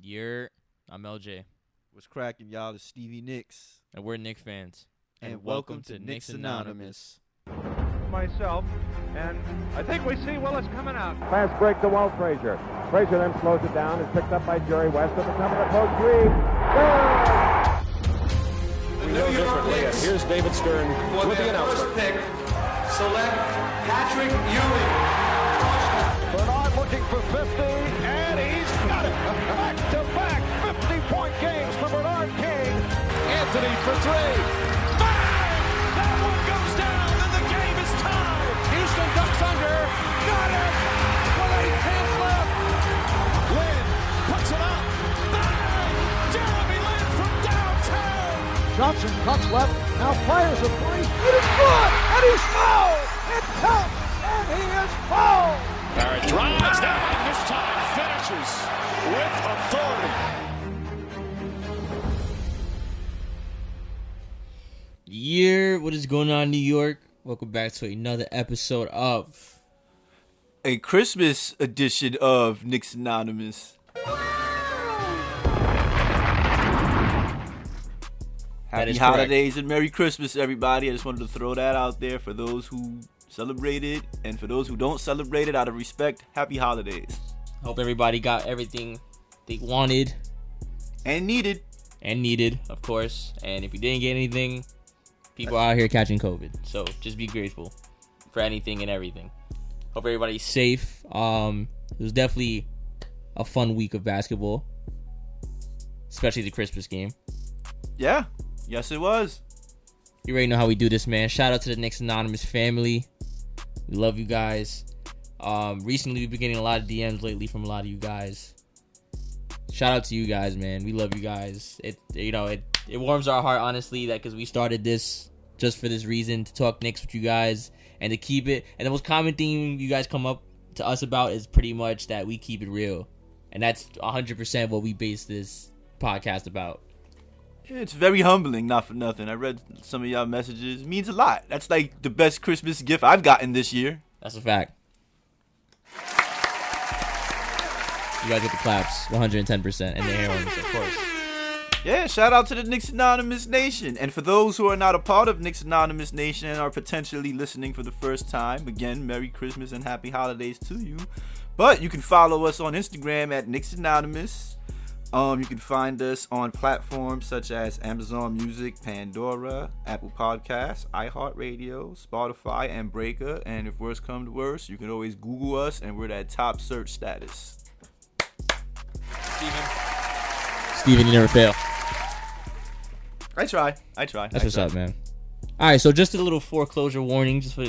I'm LJ. What's cracking, y'all? It's Stevie Nicks. And we're Knicks fans. And welcome to Knicks Anonymous. Myself, and I think we see Willis coming out. Fast break to Walt Frazier. Frazier then slows it down. Is picked up by Jerry West at the top of the post. Reed. The New York Knicks. Here's David Stern For with the their announcement. first pick, select Patrick Ewing. Bernard looking for 50, and he's got it. Back-to-back 50-point games for Bernard King. Anthony for three. Bang! That one goes down, and the game is tied. Houston ducks under. Got it! With 8 tenths left. Lynn puts it up. Bang! Jeremy Lin from downtown. Johnson cuts left. Now fires a three. It is good, and he's fouled. It counts, and he is fouled. Barrett drives down, this time finishes with authority. What is going on, New York? Welcome back to another episode of A Christmas edition of Knicks Anonymous. Happy holidays and Merry Christmas, everybody. I just wanted to throw that out there for those who celebrate it, and for those who don't celebrate it, out of respect, happy holidays. Hope everybody got everything they wanted And needed. of course. And if you didn't get anything, people are out here catching COVID. So just be grateful for anything and everything. Hope everybody's safe. It was definitely a fun week of basketball, especially the Christmas game. Yeah. Yes, it was. You already know how we do this, man. Shout out to the Knicks Anonymous family. We love you guys. Recently, we've been getting a lot of DMs lately from a lot of you guys. Shout out to you guys, man. We love you guys. It warms our heart, honestly, that because we started this just for this reason, to talk Knicks with you guys and to keep it. And the most common thing you guys come up to us about is pretty much that we keep it real. And that's 100% what we base this podcast about. It's very humbling, not for nothing. I read some of y'all messages. It means a lot. That's like the best Christmas gift I've gotten this year. That's a fact. You guys get the claps, 110%, and the air horns, of course. Yeah, shout out to the Knicks Anonymous Nation. And for those who are not a part of Knicks Anonymous Nation and are potentially listening for the first time, again, Merry Christmas and Happy Holidays to you. But you can follow us on Instagram at Knicks Anonymous. You can find us on platforms such as Amazon Music, Pandora, Apple Podcasts, iHeartRadio, Spotify, and Breaker. And if worse come to worse, you can always Google us, and we're at top search status. Steven, you never fail. I try. That's what's up, man. All right, so just a little foreclosure warning, just for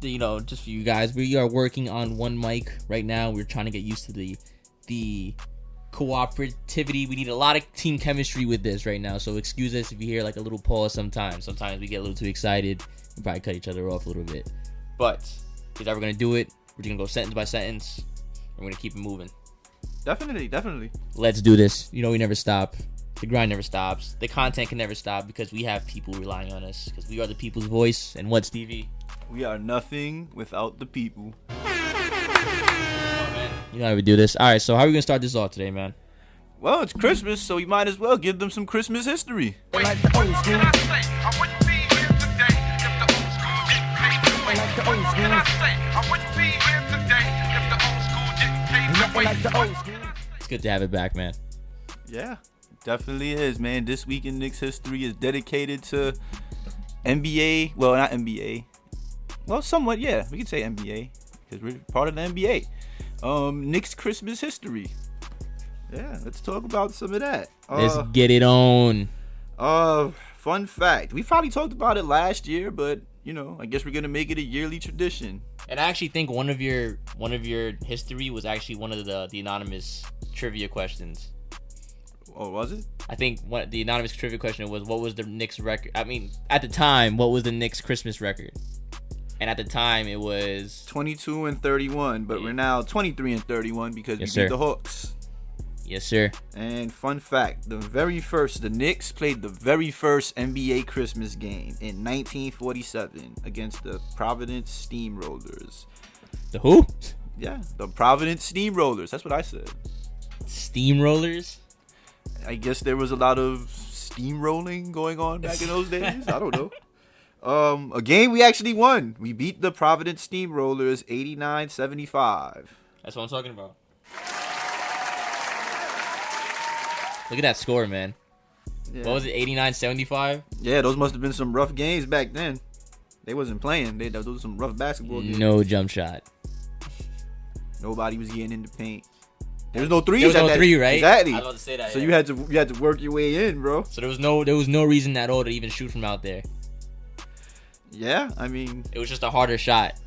you guys. We are working on one mic right now. We're trying to get used to the cooperativity. We need a lot of team chemistry with this right now, so excuse us if you hear like a little pause sometimes we get a little too excited and probably cut each other off a little bit, but here's how we're gonna do it. We're just gonna go sentence by sentence. We're gonna keep it moving. Definitely. Let's do this. We never stop. The grind never stops. The content can never stop because we have people relying on us, because we are the people's voice. And what, Stevie? We are nothing without the people. You know how we do this. All right, so how are we going to start this off today, man? Well, it's Christmas, so we might as well give them some Christmas history. Like the old school. I wouldn't be here today if the old school didn't pay the way. Like the old What can I say? I wouldn't be here today if the old school didn't pay the way. Like the old school. It's good to have it back, man. Yeah, definitely is, man. This week in Knicks history is dedicated to NBA. Well, not NBA. Well, somewhat, yeah. We could say NBA because we're part of the NBA. Knicks Christmas history. Yeah, let's talk about some of that. Let's get it on. Fun fact. We probably talked about it last year, but I guess we're gonna make it a yearly tradition. And I actually think one of your history was actually one of the anonymous trivia questions. Oh, was it? I think what the anonymous trivia question was, what was the Knicks record? I mean, at the time, what was the Knicks Christmas record? And at the time, it was 22-31, but we're now 23-31 because we beat the Hawks. Yes, sir. And fun fact, the Knicks played the very first NBA Christmas game in 1947 against the Providence Steamrollers. The who? Yeah, the Providence Steamrollers. That's what I said. Steamrollers? I guess there was a lot of steamrolling going on back in those days. I don't know. A game we actually won. We beat the Providence Steamrollers 89-75. That's what I'm talking about. Look at that score, man. Yeah. What was it, 89-75? Yeah, those must have been some rough games back then. They wasn't playing. Those were some rough basketball games. No jump shot. Nobody was getting in the paint. There was no threes. There was no three, right? Exactly. I was about to say that. So yeah. you had to work your way in, bro. So there was no reason at all to even shoot from out there. Yeah, I mean, It was just a harder shot.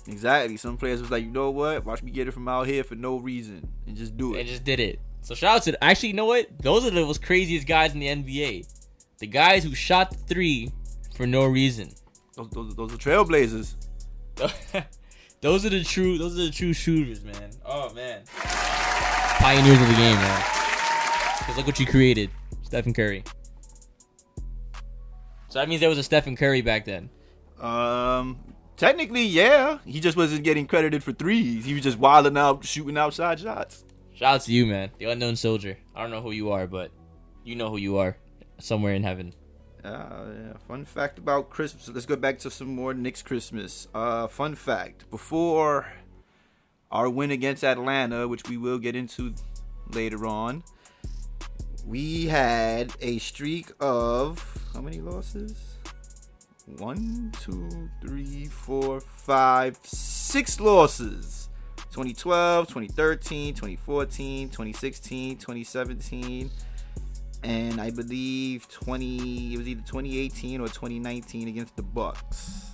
exactly. Some players was like, you know what? Watch me get it from out here for no reason and just do it. And just did it. So shout out to actually, you know what? Those are the most craziest guys in the NBA. The guys who shot the three for no reason. Those are trailblazers. Those are the true shooters, man. Oh man. Pioneers of the game, man. Cause look what you created, Stephen Curry. So that means there was a Stephen Curry back then. Technically, yeah. He just wasn't getting credited for threes. He was just wilding out, shooting outside shots. Shout out to you, man. The unknown soldier. I don't know who you are, but you know who you are. Somewhere in heaven. Yeah. Fun fact about Christmas. Let's go back to some more Knicks Christmas. Fun fact. Before our win against Atlanta, which we will get into later on, we had a streak of how many losses? 1, 2, 3, 4, 5, 6 losses. 2012, 2013, 2014, 2016, 2017, and I believe it was either 2018 or 2019 against the Bucks.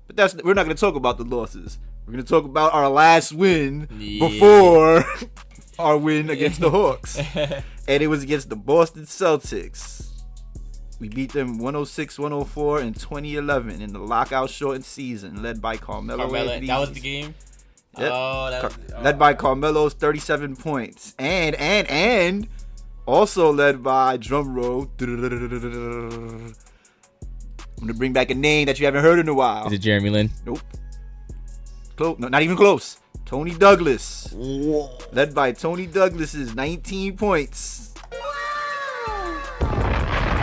But we're not going to talk about the losses. We're going to talk about our last win before our win against the Hawks. And it was against the Boston Celtics. We beat them 106-104 in 2011 in the lockout shortened season, led by Carmelo. That was the game? Yep. Oh, led by Carmelo's 37 points. And also led by, drum roll, I'm going to bring back a name that you haven't heard in a while. Is it Jeremy Lin? Nope. No, not even close. Tony Douglas. Whoa. Led by Tony Douglas's 19 points.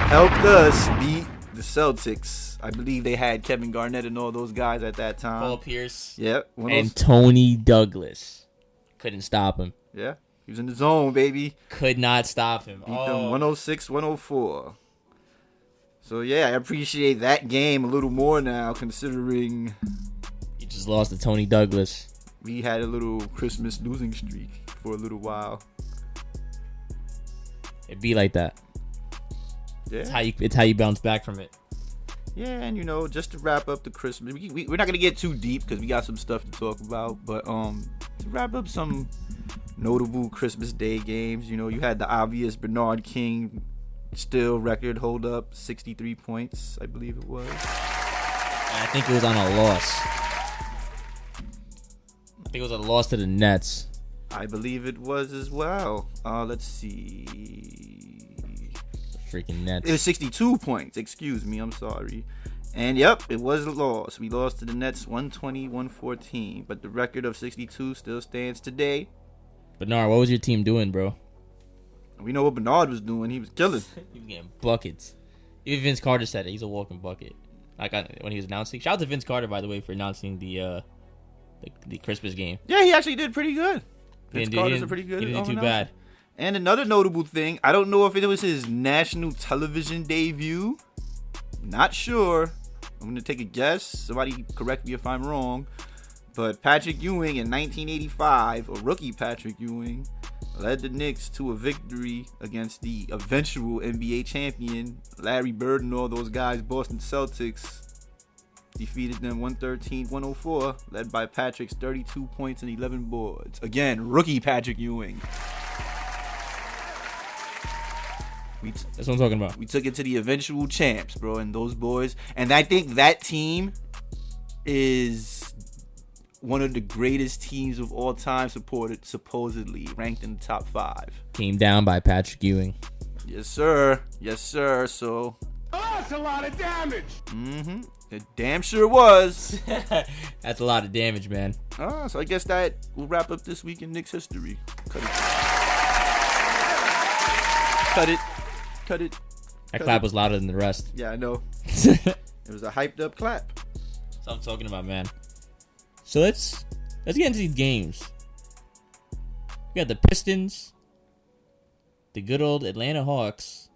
Helped us beat the Celtics. I believe they had Kevin Garnett and all those guys at that time. Paul Pierce. Yep. And Tony Douglas. Couldn't stop him. Yeah. He was in the zone, baby. Could not stop him. Beat them 106-104. So, yeah, I appreciate that game a little more now, considering You just lost to Tony Douglas. we had a little Christmas losing streak for a little while. It'd be like that. Yeah. It's how you bounce back from it. Yeah, and just to wrap up the Christmas, we're not gonna get too deep because we got some stuff to talk about. But to wrap up some notable Christmas Day games, you had the obvious Bernard King still record hold up, 63 points, I believe it was. And I think it was on a loss. I think it was a loss to the Nets. I believe it was as well. Let's see. Freaking Nets. It was 62 points. Excuse me. I'm sorry. And yep, it was a loss. We lost to the Nets 120-114. But the record of 62 still stands today. Bernard, what was your team doing, bro? We know what Bernard was doing. He was killing. He was getting buckets. Even Vince Carter said it. He's a walking bucket. When he was announcing. Shout out to Vince Carter, by the way, for announcing the Christmas game. Yeah, he actually did pretty good. He Vince Carter's a pretty good. He didn't do too bad. And another notable thing, I don't know if it was his national television debut. Not sure. I'm going to take a guess. Somebody correct me if I'm wrong. But Patrick Ewing in 1985, a rookie Patrick Ewing, led the Knicks to a victory against the eventual NBA champion, Larry Bird and all those guys, Boston Celtics. Defeated them 113-104, led by Patrick's 32 points and 11 boards. Again, rookie Patrick Ewing. That's what I'm talking about. We took it to the eventual champs, bro, and those boys. And I think that team is one of the greatest teams of all time, supposedly ranked in the top 5. Came down by Patrick Ewing. Yes, sir. Yes, sir. So. Oh, that's a lot of damage. Mm-hmm. It damn sure was. That's a lot of damage, man. So I guess that will wrap up this week in Knicks history. Cut it. That clap was louder than the rest. Yeah, I know. That's It was a hyped up clap. what I'm talking about, man. So let's get into these games. We got the Pistons, the good old Atlanta Hawks,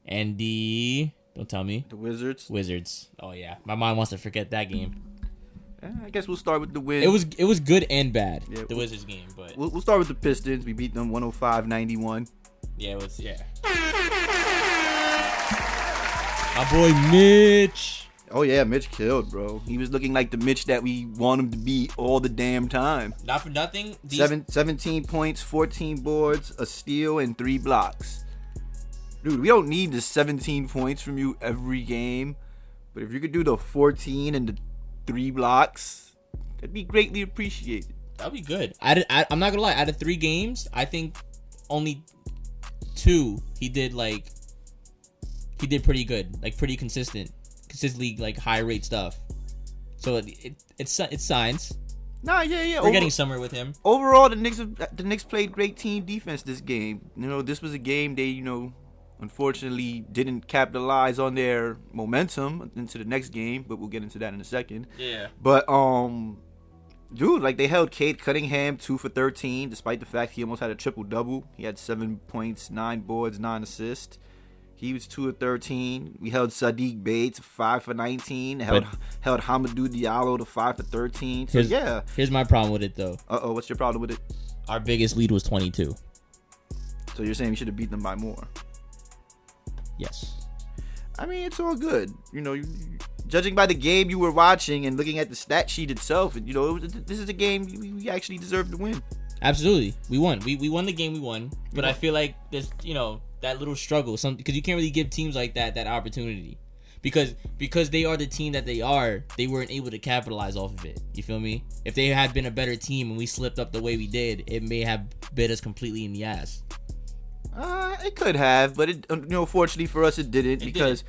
and don't tell me, The Wizards. Wizards. Oh yeah, my mind wants to forget that game. I guess we'll start with the win. It was good and bad. Yeah, the Wizards game, but We'll start with the Pistons. We beat them 105-91. yeah, it was My boy Mitch. Oh yeah, Mitch killed, bro. He was looking like the Mitch that we want him to be all the damn time. Not for nothing. 17 points, 14 boards, a steal, and 3 blocks. Dude, we don't need the 17 points from you every game. But if you could do the 14 and the 3 blocks, that'd be greatly appreciated. That'd be good. I'm not gonna lie. Out of 3 games, I think only 2 he did pretty good, like pretty consistently like high rate stuff. So it's signs. Nah, yeah. We're getting somewhere with him. Overall, the Knicks played great team defense this game. You know, this was a game they, unfortunately didn't capitalize on their momentum into the next game, but we'll get into that in a second. Yeah. But dude, like they held Cade Cunningham 2 for 13, despite the fact he almost had a triple double. He had 7 points, 9 boards, 9 assists. He was 2 of 13. We held Sadiq Bey to 5 for 19. Held Hamidou Diallo to 5 for 13. So Here's my problem with it though. What's your problem with it? Our biggest lead was 22. So you're saying we should have beat them by more? Yes. I mean, it's all good. Judging by the game you were watching and looking at the stat sheet itself, this is a game we actually deserve to win. Absolutely. We won. We won the game we won. But I feel like there's, that little struggle. Because you can't really give teams like that opportunity. Because they are the team that they are, they weren't able to capitalize off of it. You feel me? If they had been a better team and we slipped up the way we did, it may have bit us completely in the ass. It could have, but fortunately for us, it didn't because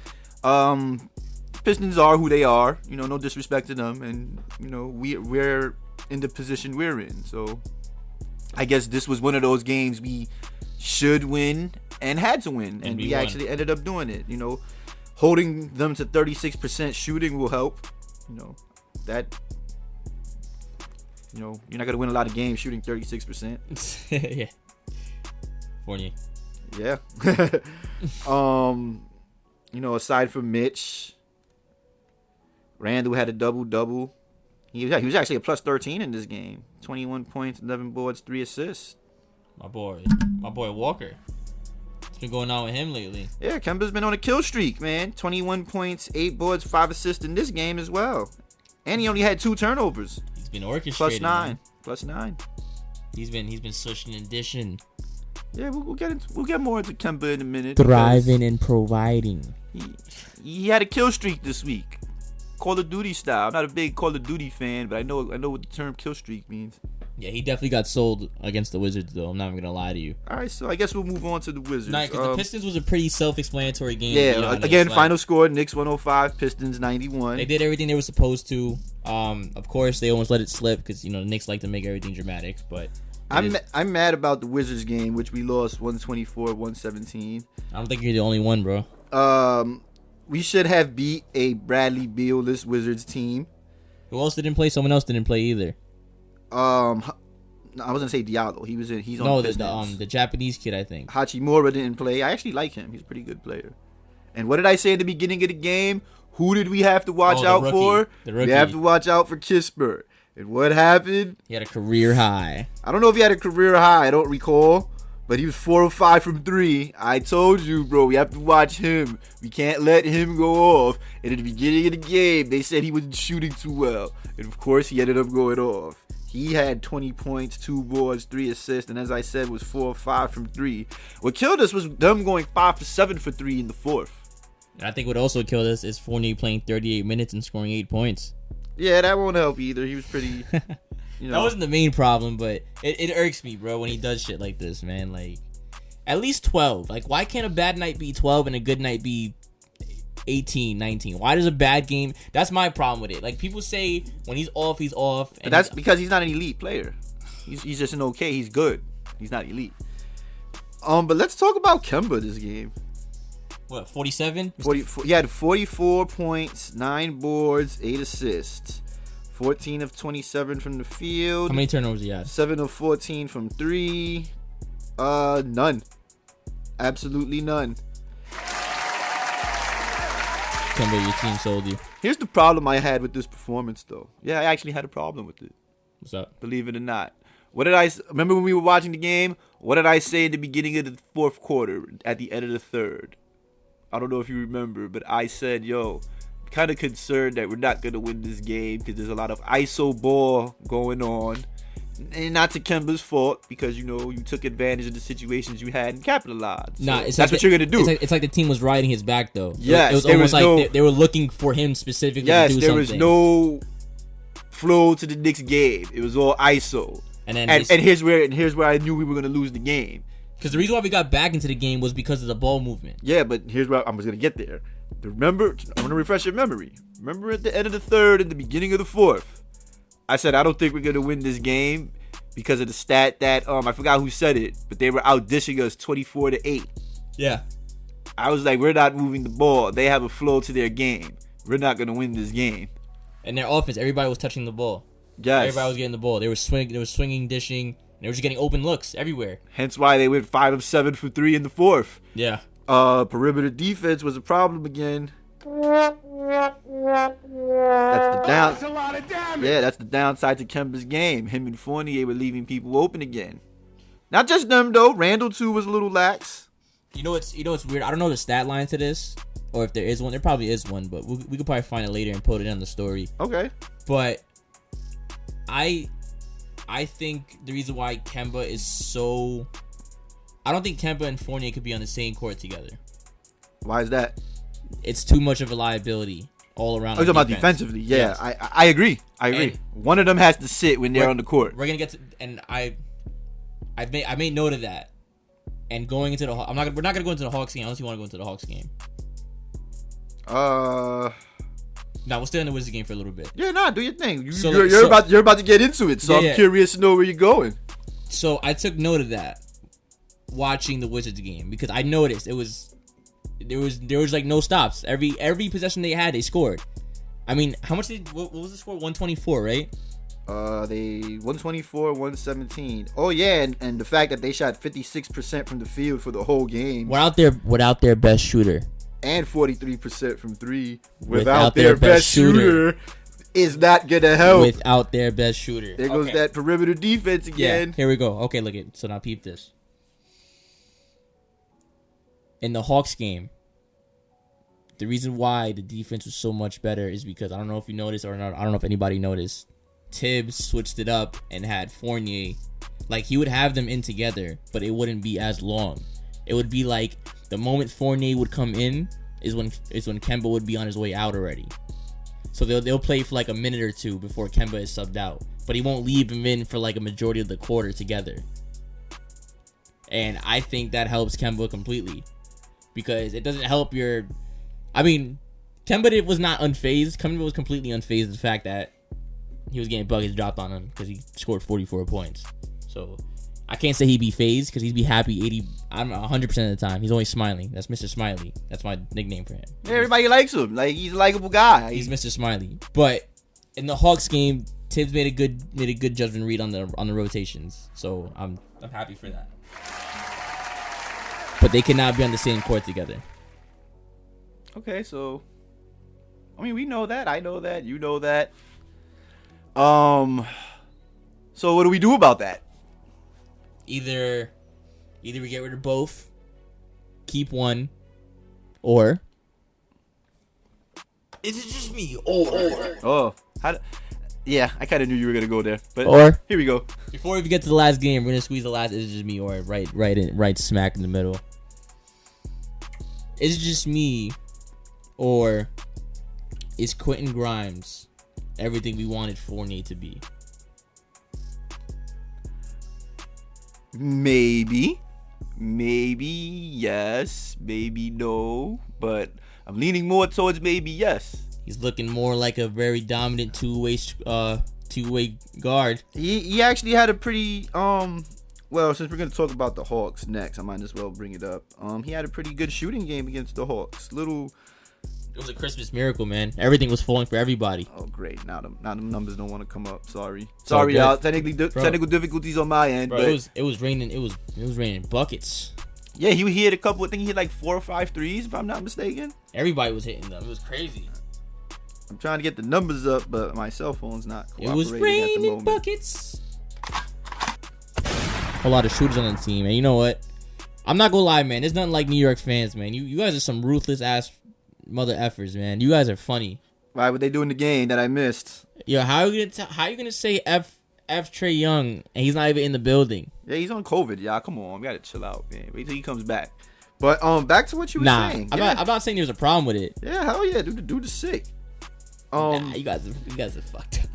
Pistons are who they are. No disrespect to them, and we're in the position we're in. So I guess this was one of those games we should win and had to win, and we actually ended up doing it. Holding them to 36% shooting will help. That. You're not gonna win a lot of games shooting 36%. Yeah. Fournier. Yeah. Aside from Mitch, Randall had a double-double. He was actually a plus 13 in this game. 21 points, 11 boards, 3 assists. My boy Walker. What's been going on with him lately? Yeah, Kemba's been on a kill streak, man. 21 points, 8 boards, 5 assists in this game as well. And he only had 2 turnovers. He's been orchestrating. Plus 9. He's been switching and dishing. Yeah, we'll get more into Kemba in a minute. Thriving and providing. He had a kill streak this week, Call of Duty style. I'm not a big Call of Duty fan, but I know what the term kill streak means. Yeah, he definitely got sold against the Wizards, though. I'm not even gonna lie to you. All right, so I guess we'll move on to the Wizards. Nah, because the Pistons was a pretty self-explanatory game. Yeah, again, final score: Knicks 105, Pistons 91. They did everything they were supposed to. Of course, they almost let it slip because the Knicks like to make everything dramatic, but. I'm mad about the Wizards game, which we lost 124-117. I don't think you're the only one, bro. We should have beat a Bradley Beal-less Wizards team. Who else didn't play? Someone else didn't play either. I was gonna say Diallo. He's on the Japanese kid, I think. Hachimura didn't play. I actually like him. He's a pretty good player. And what did I say at the beginning of the game? Who did we have to watch out for? The rookie. We have to watch out for Kispert. And what happened? He had a career high. I don't know if he had a career high. I don't recall. But he was 4 of 5 from 3. I told you, bro. We have to watch him. We can't let him go off. And at the beginning of the game, they said he wasn't shooting too well. And, of course, he ended up going off. He had 20 points, 2 boards, 3 assists. And as I said, was 4 of 5 from 3. What killed us was them going 5 for 7 for 3 in the fourth. And I think what also killed us is Fournier playing 38 minutes and scoring 8 points. Yeah, that won't help either. He was pretty... That wasn't the main problem, but it irks me, bro, when he does shit like this, man. Like, at least 12. Like, why can't a bad night be 12 and a good night be 18, 19? Why does a bad game... That's my problem with it. Like, people say when he's off, he's off. And that's because he's not an elite player. He's just an okay. He's good. He's not elite. But let's talk about Kemba this game. What, 47? He had 44 points, 9 boards, 8 assists, 14 of 27 from the field. How many turnovers he had? 7 of 14 from 3. None. Absolutely none. Kemba, your team sold you. Here's the problem I had with this performance, though. Yeah, I actually had a problem with it. What's up? Believe it or not. Remember when we were watching the game? What did I say in the beginning of the fourth quarter, at the end of the third? I don't know if you remember, but I said, kind of concerned that we're not going to win this game because there's a lot of ISO ball going on. And not to Kemba's fault because, you took advantage of the situations you had and capitalized. So Nah, it's that's what you're going to do. It's like the team was riding his back, though. Yes, it was almost like they were looking for him specifically to do something. Yes, there was no flow to the Knicks game. It was all ISO. And here's where I knew we were going to lose the game. Because the reason why we got back into the game was because of the ball movement. Yeah, but here's where I was going to get there. Remember, I want to refresh your memory. Remember at the end of the third and the beginning of the fourth, I said I don't think we're going to win this game because of the stat that I forgot who said it, but they were outdishing us 24-8. Yeah. I was like, we're not moving the ball. They have a flow to their game. We're not going to win this game. And their offense, everybody was touching the ball. Yes. Everybody was getting the ball. They were swinging, dishing, and they were just getting open looks everywhere. Hence why they went 5 of 7 for 3 in the fourth. Yeah. Perimeter defense was a problem again. That's the that's the downside to Kemba's game. Him and Fournier were leaving people open again. Not just them though. Randall too was a little lax. You know what's weird? I don't know the stat line to this, or if there is one. There probably is one, but we could probably find it later and put it on the story. Okay. But I think the reason why Kemba is so, I don't think Kemba and Fournier could be on the same court together. Why is that? It's too much of a liability all around. Oh, you're talking about defensively. Yeah, yes. I agree. And one of them has to sit when they're on the court. We're gonna get to, and I made note of that. And going into we're not gonna go into the Hawks game unless you want to go into the Hawks game. Now we'll stay in the Wizards game for a little bit. Yeah, do your thing. You're about to get into it, so I'm curious to know where you're going. So I took note of that watching the Wizards game because I noticed there was like no stops. Every possession they had, they scored. I mean, how much what was the score? 124, right? They 124, 117. Oh yeah, and the fact that they shot 56% from the field for the whole game. Without their best shooter. And 43% from 3 without their best shooter is not gonna help. Without their best shooter. There goes that perimeter defense again. Yeah, here we go. Okay, look it. So now peep this. In the Hawks game, the reason why the defense was so much better is because I don't know if you noticed or not. I don't know if anybody noticed. Tibbs switched it up and had Fournier. Like, he would have them in together, but it wouldn't be as long. It would be like the moment Fournier would come in is when Kemba would be on his way out already. So they'll play for like a minute or two before Kemba is subbed out. But he won't leave him in for like a majority of the quarter together. And I think that helps Kemba completely. Because it doesn't help your... I mean, Kemba was not unfazed. Kemba was completely unfazed of the fact that he was getting buckets dropped on him because he scored 44 points. So I can't say he'd be phased because he'd be happy 100% of the time. He's always smiling. That's Mr. Smiley. That's my nickname for him. Yeah, everybody likes him. Like, he's a likable guy. He's Mr. Smiley. But in the Hawks game, Tibbs made a good judgment read on the rotations. So I'm happy for that. But they cannot be on the same court together. Okay, so I mean, we know that. I know that. You know that. So what do we do about that? Either we get rid of both, keep one, or is it just me? Yeah, I kind of knew you were gonna go there, but here we go. Before we get to the last game, we're gonna squeeze the last. Is it just me, or right smack in the middle? Is it just me, or is Quentin Grimes everything we wanted Fournier to be? Maybe yes, maybe no, but I'm leaning more towards maybe yes. He's looking more like a very dominant two-way guard. He actually had a pretty Well, since we're gonna talk about the Hawks next, I might as well bring it up. He had a pretty good shooting game against the Hawks. It was a Christmas miracle, man. Everything was falling for everybody. Oh, great. Now the numbers don't want to come up. Sorry, all y'all. good. Technical difficulties on my end. Bro, but it was raining. It was raining buckets. yeah, he hit a couple. I think he hit like 4 or 5 threes, if I'm not mistaken. Everybody was hitting them. It was crazy. I'm trying to get the numbers up, but my cell phone's not It cooperating was at the raining moment. buckets. A lot of shooters on the team, and you know what? I'm not gonna lie, man. There's nothing like New York fans, man. You guys are some ruthless ass mother effers, man. You guys are funny. Why would they do in the game that I missed? Yo, how you gonna say F Trey Young and he's not even in the building? Yeah, he's on COVID, y'all. Come on, we gotta chill out, man. Wait till he comes back. But back to what you were saying. I'm not saying there's a problem with it. Yeah, hell yeah, dude is sick. You guys are fucked up.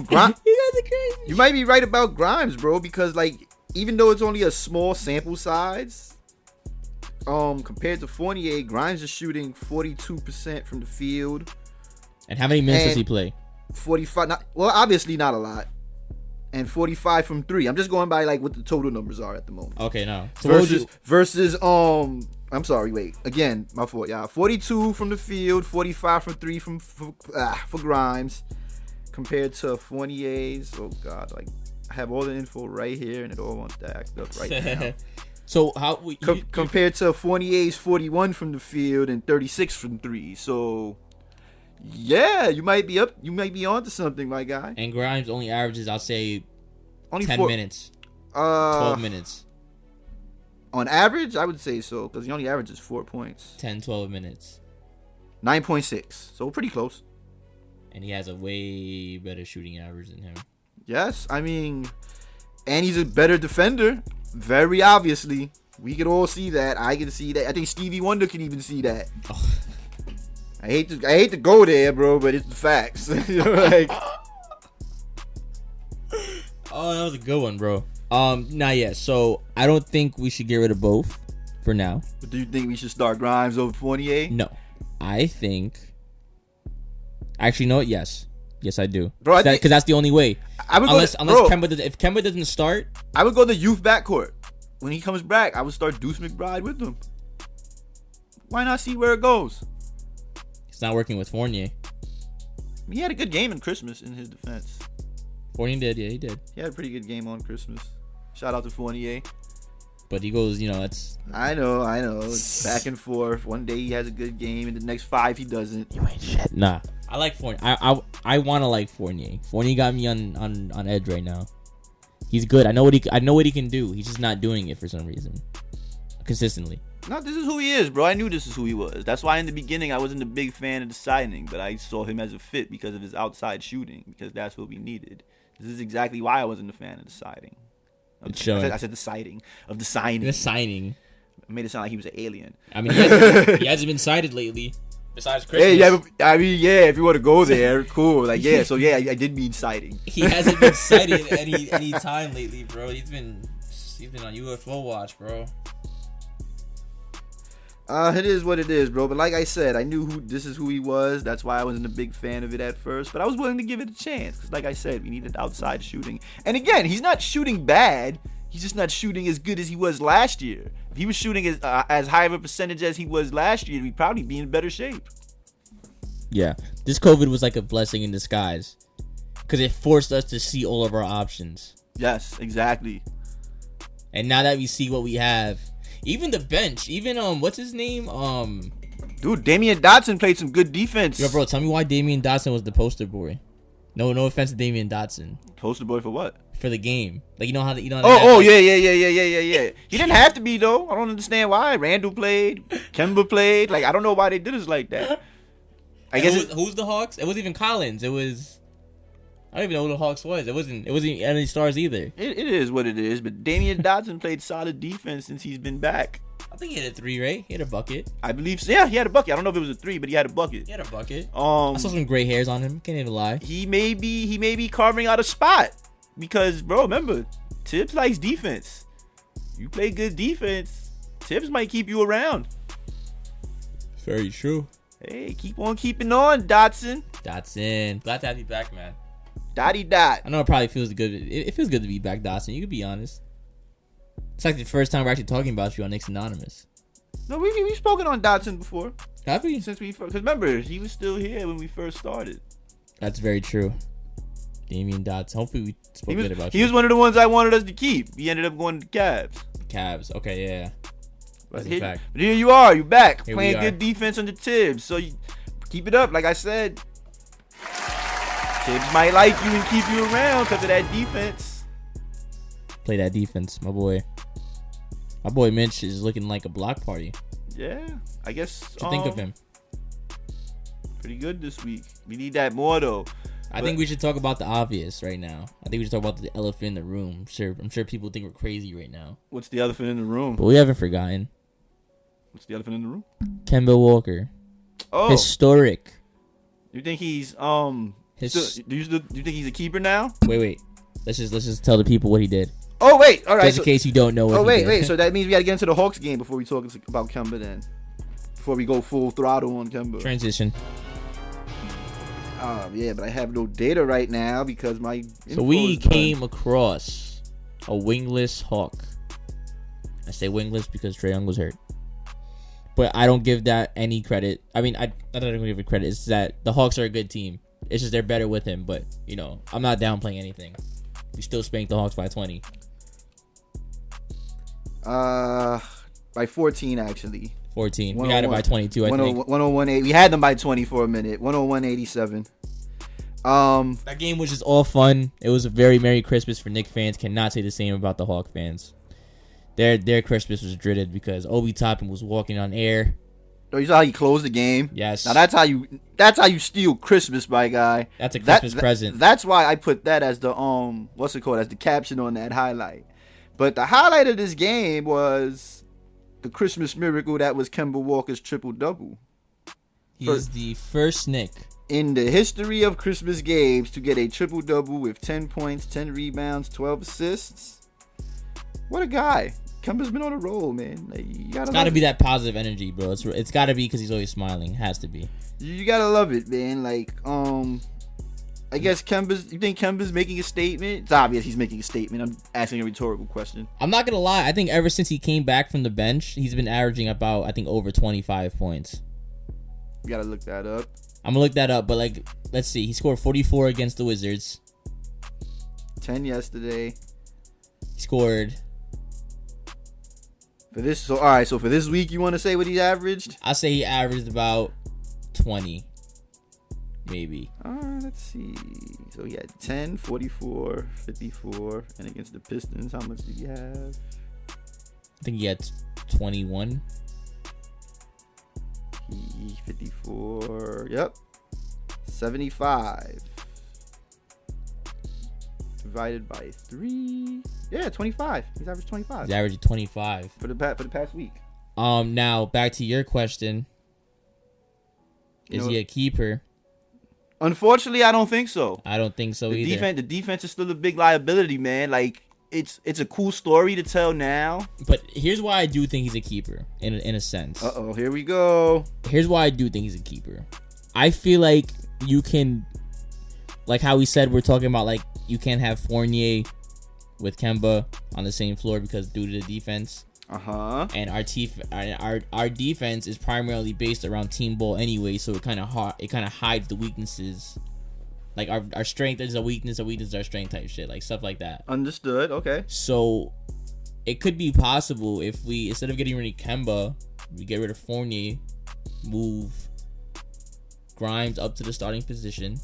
Grimes, You guys are crazy. you might be right about Grimes, bro, because like even though it's only a small sample size, compared to Fournier, Grimes is shooting 42% from the field. And how many minutes does And- he play? 45, obviously not a lot, and 45 from 3. I'm just going by like what the total numbers are at the moment. Okay, no. So what would you- Versus I'm sorry, wait. Again, my fault, y'all. 42 from the field, 45 from 3 for Grimes, compared to Fournier's. Oh God, like I have all the info right here, and it all wants to act up right now. So how Compared to Fournier's 41 from the field and 36 from 3. So yeah, you might be onto something, my guy. and Grimes only averages, I'll say, Only 10 4 minutes, 12 minutes, on average. I would say so because he only averages 4 points, 10, 12 minutes, 9.6. So pretty close. and he has a way better shooting average than him. Yes, I mean, and he's a better defender. Very obviously, we can all see that. I can see that. I think Stevie Wonder can even see that. Oh. I hate to go there, bro, but it's the facts. Like, Oh, that was a good one, bro. Not yet. So I don't think we should get rid of both for now. do you think we should start Grimes over Fournier? No, I think. Actually, no. Yes, I do. Bro, I think- Because that's the only way. I would Unless bro, if Kemba doesn't start, I would go the youth backcourt. When he comes back, I would start Deuce McBride with him. Why not see where it goes? it's not working with Fournier. He had a good game in Christmas in his defense. Fournier did, yeah, he did. He had a pretty good game on Christmas. Shout out to Fournier. But he goes, that's I know. It's back and forth. One day he has a good game, and the next 5 he doesn't. you ain't shit. Nah, I like Fournier. I want to like Fournier. Fournier got me on edge right now. He's good. I know what he can do. He's just not doing it for some reason consistently. No, this is who he is, bro. I knew this is who he was. That's why in the beginning I wasn't a big fan of the signing, but I saw him as a fit because of his outside shooting, because that's what we needed. This is exactly why I wasn't a fan of the signing. It's showing. I said the sighting of the signing. The signing. I made it sound like he was an alien. I mean, he hasn't been cited lately. Besides Christmas. Hey, yeah, I mean, yeah, if you want to go there, cool. Like, yeah, so yeah, I did mean sighting. He hasn't been cited any time lately, bro. He's been on UFO watch, bro. It is what it is, bro. But like I said, I knew this is who he was. That's why I wasn't a big fan of it at first. But I was willing to give it a chance. Because like I said, we needed outside shooting. And again, he's not shooting bad. He's just not shooting as good as he was last year. If he was shooting as high of a percentage as he was last year, we'd probably be in better shape. Yeah. This COVID was like a blessing in disguise. Because it forced us to see all of our options. Yes, exactly. And now that we see what we have, even the bench, even what's his name? Dude, Damian Dotson played some good defense. Yo, bro, tell me why Damian Dotson was the poster boy. No offense to Damian Dotson. Poster boy for what? For the game. Like, you know how Yeah. He didn't have to be though. I don't understand why. Randall played, Kemba played. Like, I don't know why they did us like that. I guess who's the Hawks? It wasn't even Collins. It was, I don't even know who the Hawks was. It wasn't any stars either. it is what it is. But Damian Dotson played solid defense since he's been back. I think he had a 3, right? He had a bucket. I believe so. Yeah, he had a bucket. I don't know if it was a 3, but he had a bucket. He had a bucket. I I saw some gray hairs on him. Can't even lie. he may be carving out a spot because, bro, remember, Tibbs likes defense. You play good defense, Tibbs might keep you around. Very true. Hey, keep on keeping on, Dotson. Dotson. Glad to have you back, man. Dotty dot. I know it probably feels good. It feels good to be back, Dotson. You can be honest. It's like the first time we're actually talking about you on Knicks Anonymous. No, we've spoken on Dotson before. Have we? Since because remember, he was still here when we first started. That's very true. Damian Dotson. Hopefully we spoke good about you. He was one of the ones I wanted us to keep. He ended up going to the Cavs. Cavs. Okay, yeah. But That's a fact. here you are. You back. Here Playing we are. good defense under Tibbs. So you keep it up. Like I said, Tibbs might like you and keep you around because of that defense. Play that defense, my boy. My boy Mitch is looking like a block party. Yeah, I guess. What you think of him? Pretty good this week. We need that more though. I think we should talk about the obvious right now. I think we should talk about the elephant in the room. I'm sure people think we're crazy right now. What's the elephant in the room? But we haven't forgotten. What's the elephant in the room? Kemba Walker. Oh, Historic. you think he's do you think he's a keeper now? Wait. Let's just tell the people what he did. Oh wait, all right. Just in case you don't know what he did. wait. So that means we got to get into the Hawks game before we talk about Kemba then. Before we go full throttle on Kemba. Transition. Yeah, but I have no data right now because my So we came across a wingless Hawk. I say wingless because Trae Young was hurt. But I don't give that any credit. I mean, not that I don't give it credit. It's that the Hawks are a good team. It's just they're better with him. But, you know, I'm not downplaying anything. We still spanked the Hawks by 20. By 14 actually. 14. We had it by 22, I think. 101.8. We had them by 20 for a minute. 101.87. That game was just all fun. It was a very Merry Christmas for Knicks fans. Cannot say the same about the Hawk fans. Their Christmas was dreaded because Obi Toppin was walking on air. Oh, you saw how you closed the game? Yes. Now that's how you steal Christmas, my guy. That's a Christmas present. That's why I put that as the what's it called? As the caption on that highlight. But the highlight of this game was the Christmas miracle that was Kemba Walker's triple-double. He's the first Knick in the history of Christmas games to get a triple-double with 10 points, 10 rebounds, 12 assists. What a guy. Kemba's been on a roll, man. Like, it's got to be that positive energy, bro. It's got to be because he's always smiling. It has to be. You got to love it, man. Like, I guess you think Kemba's making a statement? It's obvious he's making a statement. I'm asking a rhetorical question. I'm not going to lie. I think ever since he came back from the bench, he's been averaging about, I think, over 25 points. We got to look that up. I'm going to look that up, but, like, let's see. He scored 44 against the Wizards. 10 yesterday. He scored... So for this week, you want to say what he averaged? I say he averaged about 20. Maybe. Let's see. So he had 10, 44, 54. And against the Pistons, how much did he have? I think he had 21. 54. Yep. 75. Divided by 3. Yeah, 25. He's averaged 25. He's averaging 25. For the past week. Now, back to your question. Is he a keeper? Unfortunately, I don't think so. I don't think so either. The defense is still a big liability, man. Like, it's a cool story to tell now. But here's why I do think he's a keeper, in a sense. Uh-oh, here we go. Here's why I do think he's a keeper. I feel like you can, like how we said, we're talking about, like, you can't have Fournier with Kemba on the same floor because due to the defense. Uh-huh. And our defense is primarily based around team ball anyway, so it kind of hides the weaknesses. Like our strength is a weakness is our strength type shit, like stuff like that. Understood. Okay. So it could be possible if we, instead of getting rid of Kemba, we get rid of Fournier, move Grimes up to the starting position,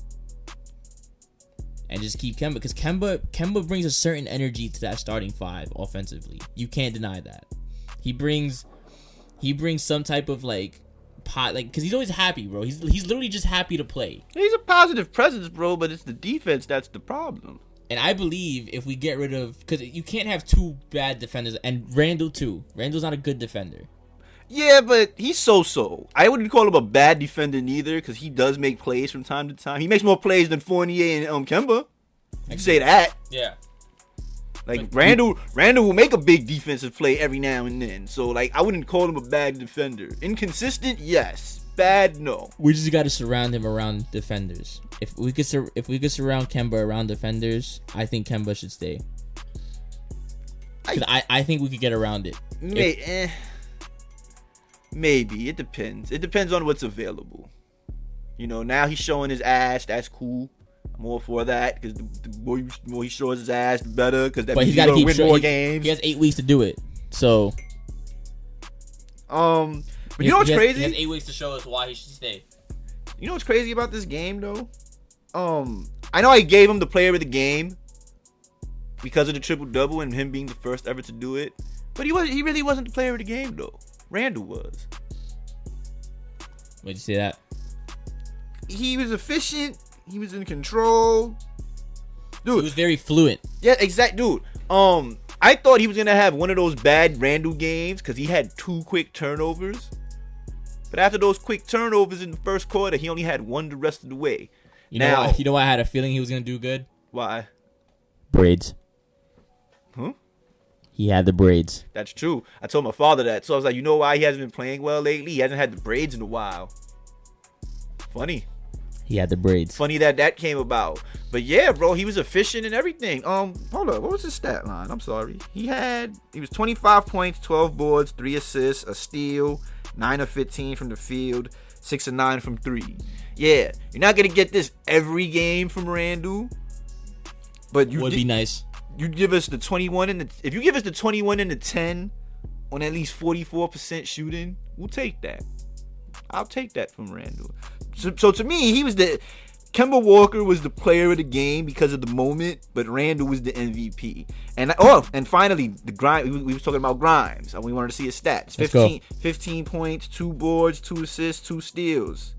and just keep Kemba, because Kemba brings a certain energy to that starting five offensively. You can't deny that. He brings some type of because he's always happy, bro. He's literally just happy to play. He's a positive presence, bro, but it's the defense that's the problem. And I believe if we get rid of, because you can't have two bad defenders, and Randall too. Randall's not a good defender. Yeah, but he's so-so. I wouldn't call him a bad defender neither, because he does make plays from time to time. He makes more plays than Fournier and Kemba. You can say that. Yeah. Like, Randall will make a big defensive play every now and then. So, like, I wouldn't call him a bad defender. Inconsistent, yes. Bad, no. We just got to surround him around defenders. If we could surround Kemba around defenders, I think Kemba should stay. 'Cause I think we could get around it. Maybe. It depends. It depends on what's available. You know, now he's showing his ass. That's cool. I'm all for that because the more he shows his ass, the better. Because that means he's gonna win more games. He has 8 weeks to do it. So, but you know what's crazy? He has 8 weeks to show us why he should stay. You know what's crazy about this game though? I know I gave him the player of the game because of the triple double and him being the first ever to do it. But he really wasn't the player of the game though. Randall was. Why'd you say that? He was efficient. He was in control. Dude, He was very fluent. yeah, exact dude. I thought he was gonna have one of those bad Randall games because he had 2 quick turnovers. But after those quick turnovers in the first quarter, he only had 1 the rest of the way. You know why I had a feeling he was gonna do good? Why? Braids. Huh? He had the braids. That's true. I told my father that. So I was like, you know why he hasn't been playing well lately? He hasn't had the braids in a while. Funny. He had the braids. Funny that came about. But yeah, bro, he was efficient and everything. Hold up. What was his stat line? I'm sorry. He was 25 points, 12 boards, 3 assists, a steal, 9 of 15 from the field, 6 of 9 from 3. Yeah, you're not going to get this every game from Randall. But Would be nice. You give us the 21 and if you give us the 21 and the 10 on at least 44% shooting, we'll take that. I'll take that from Randall. So to me, Kemba Walker was the player of the game because of the moment, but Randall was the MVP. And finally, the Grimes. We were talking about Grimes, and we wanted to see his stats. 15 points, 2 boards, 2 assists, 2 steals.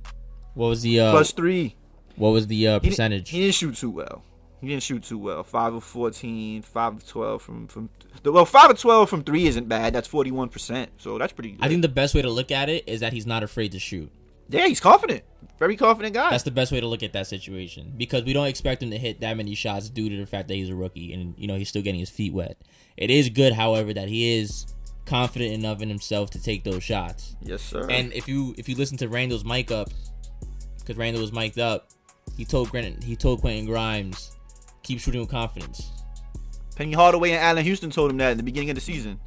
What was the plus 3? What was the percentage? He didn't shoot too well. 5 of 14, 5 of 12 from 5 of 12 from 3 isn't bad. That's 41%. So that's pretty good. I think the best way to look at it is that he's not afraid to shoot. Yeah, he's confident. Very confident guy. That's the best way to look at that situation because we don't expect him to hit that many shots due to the fact that he's a rookie and he's still getting his feet wet. It is good, however, that he is confident enough in himself to take those shots. Yes, sir. And if you listen to Randall's mic up, because Randall was mic'd up, he told Quentin Grimes, keep shooting with confidence. Penny Hardaway and Allen Houston told him that in the beginning of the season.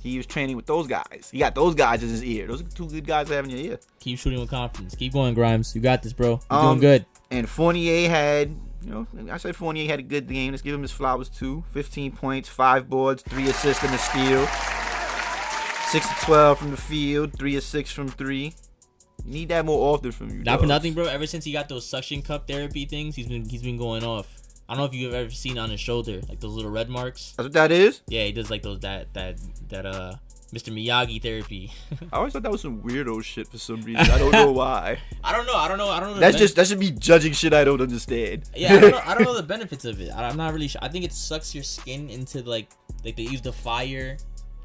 He was training with those guys. He got those guys in his ear. Those are 2 good guys to have in your ear. Keep shooting with confidence. Keep going, Grimes. You got this, bro. You're doing good. And Fournier had, I said Fournier had a good game. Let's give him his flowers too. 15 points, 5 boards, 3 assists and a steal. 6 of 12 from the field, 3 of 6 from 3. You need that more often from you. Not for nothing, bro. Ever since he got those suction cup therapy things, he's been going off. I don't know if you've ever seen on his shoulder, like those little red marks. That's what that is? Yeah, he does like those that Mr. Miyagi therapy. I always thought that was some weirdo shit for some reason. I don't know why. I don't know. That should be judging shit I don't understand. Yeah, I don't know the benefits of it. I'm not really sure. I think it sucks your skin into like they use the fire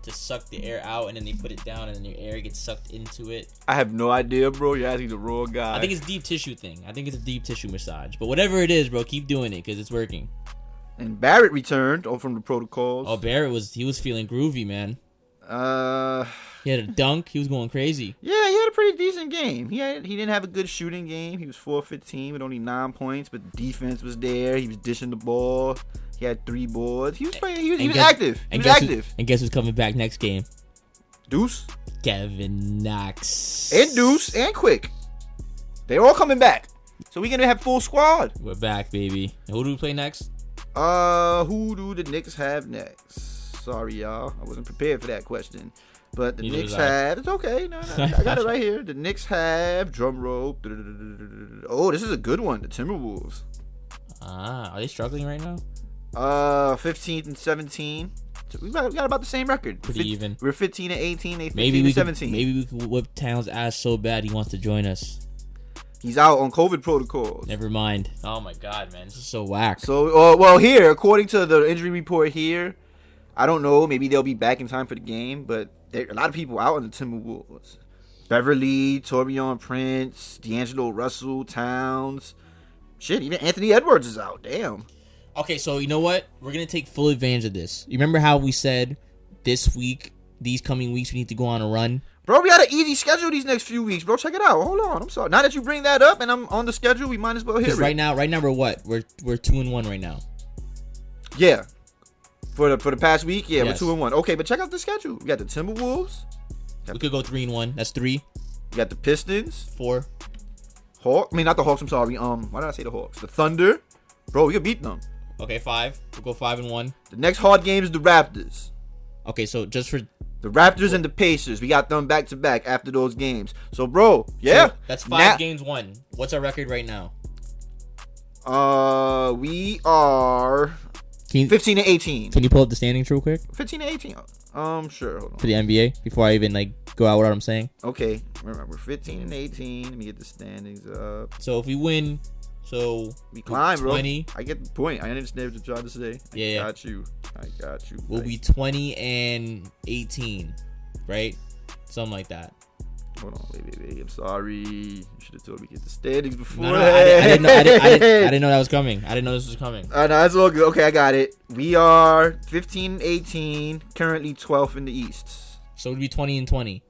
to suck the air out, and then they put it down, and then your air gets sucked into it. I have no idea, bro. You're asking the wrong guy. I think it's deep tissue thing. I think it's a deep tissue massage. But whatever it is, bro, keep doing it because it's working. And Barrett returned from the protocols. Oh, Barrett was feeling groovy, man. He had a dunk. He was going crazy. Yeah, he had a pretty decent game. He didn't have a good shooting game. He was 4-15 with only 9 points, but defense was there. He was dishing the ball. He had 3 boards. He was playing. He was active. He was active. And guess who's coming back next game? Deuce. Kevin Knox. And Deuce and Quick. They're all coming back. So we're gonna have full squad. We're back, baby. And who do we play next? Who do the Knicks have next? Sorry, y'all. I wasn't prepared for that question. But the Knicks have... It's okay. No, I got it right here. The Knicks have... Drum roll. Oh, this is a good one. The Timberwolves. Are they struggling right now? 15th and 17. So we got about the same record. Pretty even. We're 15 and 18. They 15 and 17. Maybe we could whip Towns' ass so bad he wants to join us. He's out on COVID protocols. Never mind. Oh my God, man, this is so whack. So, well, here, according to the injury report here, I don't know. Maybe they'll be back in time for the game, but there are a lot of people out on the Timberwolves. Beverly, Taurean Prince, D'Angelo Russell, Towns. Shit, even Anthony Edwards is out. Damn. Okay, so you know what? We're going to take full advantage of this. You remember how we said this week, these coming weeks, we need to go on a run? Bro, we got an easy schedule these next few weeks, bro. Check it out. Hold on. I'm sorry. Now that you bring that up and I'm on the schedule, we might as well hit it. Right now we're what? We're 2-1 right now. Yeah. For the past week, yeah, Yes. we're 2-1. Okay, but check out the schedule. We got the Timberwolves. We could go 3-1. That's 3, We got the Pistons. 4. Not the Hawks. I'm sorry. Why did I say the Hawks? The Thunder. Bro, we could beat them. Okay, 5. We'll go 5-1. The next hard game is the Raptors. Okay, so just for The Raptors and the Pacers. We got them back to back after those games. So, bro, yeah. so that's 5 games won. What's our record right now? We are 15 and 18. Can you pull up the standings real quick 15 and 18. Sure. Hold on. for the NBA before I even like go out with what I'm saying? Okay. Remember, we're 15 and 18. Let me get the standings up. So if we win, so We climb, 20. bro. I get the point. I understand what you're trying to say. Yeah. I got you. We'll be 20 and 18, right? Something like that. Hold on. Wait. I'm sorry. You should have told me to get the standings before. No, I didn't know that was coming. I didn't know this was coming. No, that's all good. Okay, I got it. We are 15 and 18, currently 12th in the East. So it'd be 20 and 20.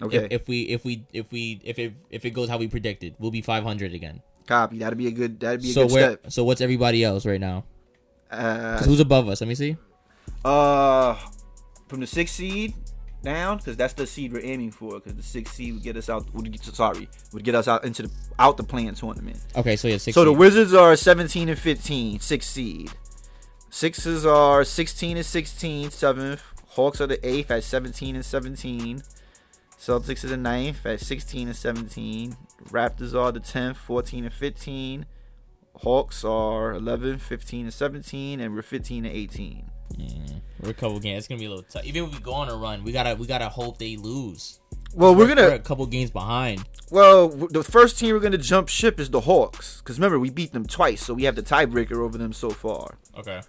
Okay. If it goes how we predicted, we'll be 500 again. Copy. That'd be a good So step. So what's everybody else right now? 'Cause who's above us? Let me see. From the 6th seed down, because that's the seed we're aiming for. Because the 6th seed would get us out. Would get us out into the play-in tournament. Okay, so yeah, 6. So the Wizards are 17 and 15, 6th seed. Sixers are 16 and 16, 7th. Hawks are the 8th at 17 and 17. Celtics are the 9th at 16 and 17. Raptors are the 10th, 14 and 15. Hawks are 11, 15 and 17, and we're 15 and 18. We're a couple games. It's gonna be a little tough. Even if we go on a run, we gotta hope they lose. Well, we're a couple games behind. Well, the first team we're gonna jump ship is the Hawks, because remember we beat them twice, so we have the tiebreaker over them so far. Okay.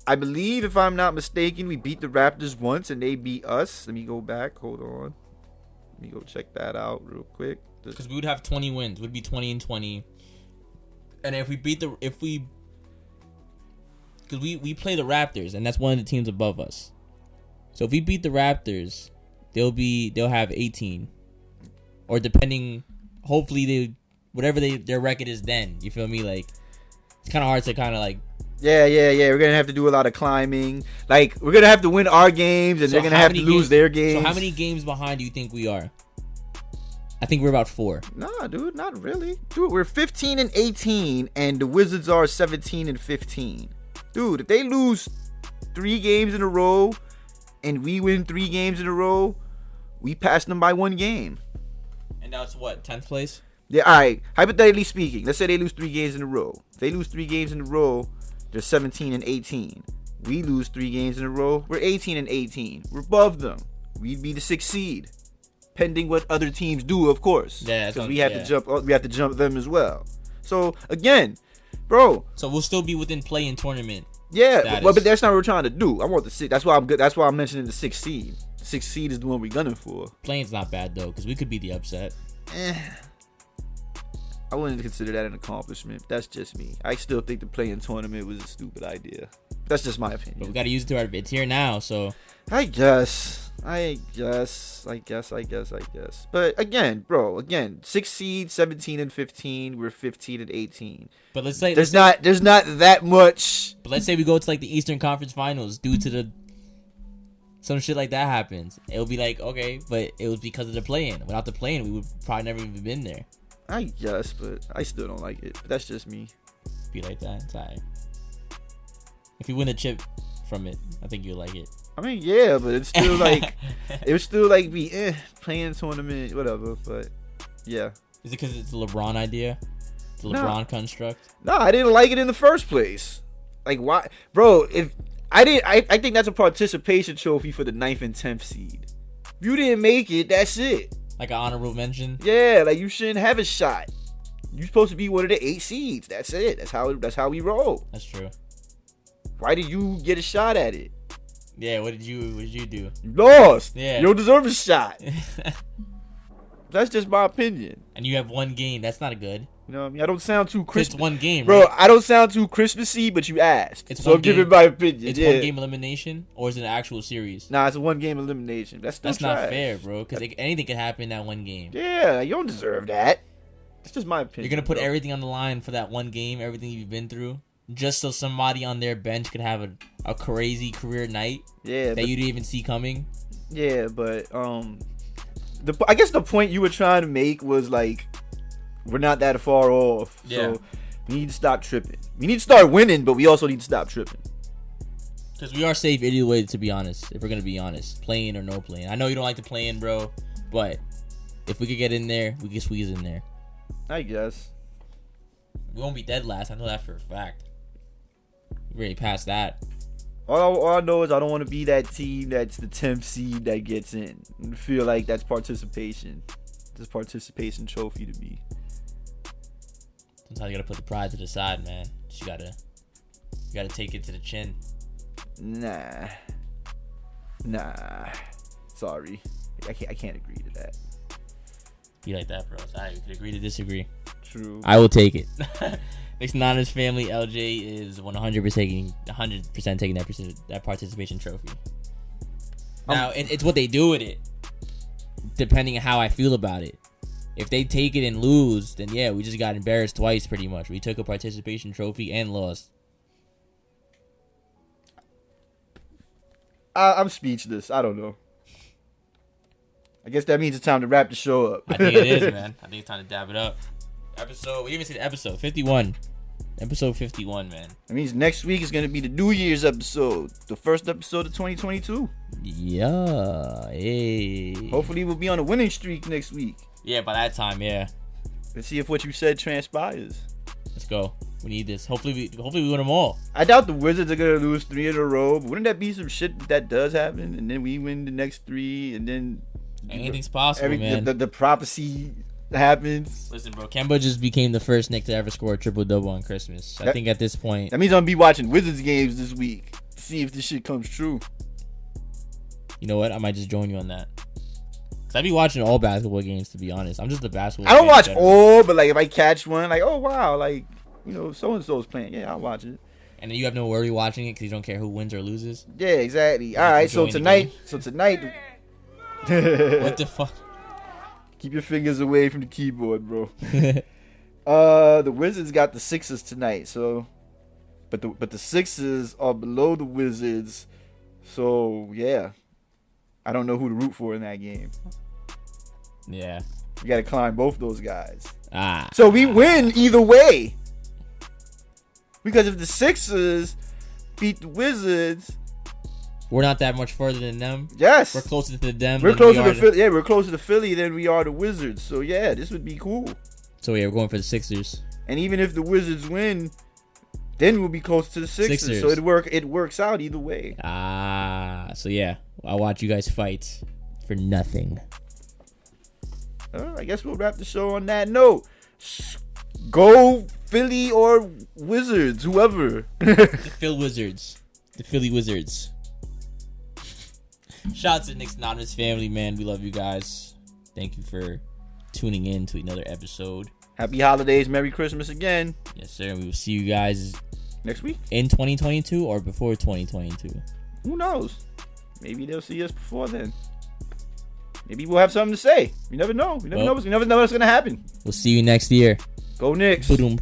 I believe, if I'm not mistaken, we beat the Raptors once and they beat us. Let me go back. Hold on. Let me go check that out real quick. Because we would have 20 wins. We'd be 20 and 20. And if we because we play the Raptors, and that's one of the teams above us. So if we beat the Raptors, they'll have 18, or depending. Hopefully their record is then. You feel me? Like it's kind of hard to kind of like. Yeah. We're gonna have to do a lot of climbing. Like we're gonna have to win our games, and they're gonna have to lose their games. So how many games behind do you think we are? I think we're about 4. Nah, dude, not really. Dude, we're 15 and 18, and the Wizards are 17 and 15. Dude, if they lose 3 games in a row, and we win 3 games in a row, we pass them by 1 game. And now it's what, 10th place? Yeah, all right. Hypothetically speaking, let's say they lose 3 games in a row. If they lose 3 games in a row, they're 17 and 18. We lose 3 games in a row, we're 18 and 18. We're above them. We'd be the 6th seed, pending what other teams do, of course. Yeah, because we have to jump them as well. So again, bro. So we'll still be within play-in tournament. Yeah, but that's not what we're trying to do. I want the 6th. That's why I'm good. That's why I'm mentioning the 6th seed. The 6th seed is the one we're gunning for. Playing's not bad though, because we could be the upset. I wouldn't consider that an accomplishment. That's just me. I still think the play-in tournament was a stupid idea. That's just my opinion. But we got to use it to our advantage. It's here now, so. I guess. But again, bro, 6th seed, 17 and 15. We're 15 and 18. But let's say there's not that much. But let's say we go to like the Eastern Conference Finals due to some shit like that happens. It'll be like, okay, but it was because of the play-in. Without the play-in, we would probably never even been there. I guess, but I still don't like it. But that's just me. Be like that. It's alright. If you win a chip from it, I think you'll like it. I mean, yeah, but it's still like it would still like be playing tournament, whatever. But yeah, is it because it's a LeBron idea? It's a LeBron construct? No, I didn't like it in the first place. Like why, bro? If I did, I think that's a participation trophy for the 9th and 10th seed. If you didn't make it, that's it. Like an honorable mention? Yeah, like you shouldn't have a shot. You're supposed to be one of the 8 seeds. That's it. That's how we roll. That's true. Why did you get a shot at it? Yeah, what did you do? You lost. Yeah. You don't deserve a shot. That's just my opinion. And you have 1 game. That's not good. You know what I mean? I don't sound too Christmas. It's 1 game, bro. Right? I don't sound too Christmassy, but you asked. It's so I'm giving my opinion. It's 1 game elimination, or is it an actual series? Nah, it's a 1 game elimination. That's not fair, bro. Because anything can happen in that 1 game. Yeah, you don't deserve that. It's just my opinion. You're gonna put everything on the line for that 1 game, everything you've been through. just so somebody on their bench could have a crazy career night Yeah, that you didn't even see coming. yeah, but I guess the point you were trying to make was like we're not that far off. Yeah. So we need to stop tripping. We need to start winning, but we also need to stop tripping. Because we are safe either way, to be honest. If we're gonna be honest, playing or no playing. I know you don't like to play in, bro, but if we could get in there, we can squeeze in there. I guess. We won't be dead last. I know that for a fact. We're already past that. All I know is I don't want to be that team that's the 10th seed that gets in. I feel like that's participation. This participation trophy to me. Sometimes you gotta put the pride to the side, man. You gotta take it to the chin. Nah. Sorry. I can't agree to that. Be like that, bro. It's alright. We could agree to disagree. True. I will take it. Next Anonymous family, LJ is 100% taking that participation trophy. Now, it's what they do with it, depending on how I feel about it. If they take it and lose, then yeah, we just got embarrassed twice, pretty much. We took a participation trophy and lost. I'm speechless. I don't know. I guess that means it's time to wrap the show up. I think it is, man. I think it's time to dab it up. We even said episode 51. Episode 51, man. That means next week is going to be the New Year's episode. The first episode of 2022. Yeah. Hey. Hopefully we'll be on a winning streak next week. Yeah, by that time, yeah. Let's see if what you said transpires. Let's go. We need this. Hopefully we win them all. I doubt the Wizards are going to lose 3 in a row. But wouldn't that be some shit that does happen? And then we win the next 3. And then anything's possible, man. The prophecy happens. Listen, bro. Kemba just became the first Knick to ever score a triple-double on Christmas. I think at this point... That means I'm going to be watching Wizards games this week to see if this shit comes true. You know what? I might just join you on that. Because I be watching all basketball games, to be honest. I'm just a basketball I don't fan watch in general. all, but like if I catch one, like, oh, wow, like, you know, so-and-so's playing. Yeah, I'll watch it. And then you have no worry watching it because you don't care who wins or loses. Yeah, exactly. All right, so tonight... What the fuck? Keep your fingers away from the keyboard, bro. The Wizards got the Sixers tonight, so but the Sixers are below the Wizards, so yeah. I don't know who to root for in that game. Yeah. We gotta climb both those guys. So we win either way. Because if the Sixers beat the Wizards, we're not that much further than them. Yes. We're closer to them. We're closer to Philly. Yeah, we're closer to Philly than we are the Wizards. So yeah, this would be cool. So yeah, we're going for the Sixers. And even if the Wizards win, then we'll be close to the Sixers. So it works out either way. So yeah, I'll watch you guys fight for nothing. I guess we'll wrap the show on that note. Go Philly or Wizards, whoever. The Phil Wizards. The Philly Wizards. Shout out to the Knicks Anonymous family, man. We love you guys. Thank you for tuning in to another episode. Happy holidays. Merry Christmas again. Yes, sir. We will see you guys next week. In 2022 or before 2022. Who knows? Maybe they'll see us before then. Maybe we'll have something to say. You never know. We never know what's going to happen. We'll see you next year. Go Knicks. Boom.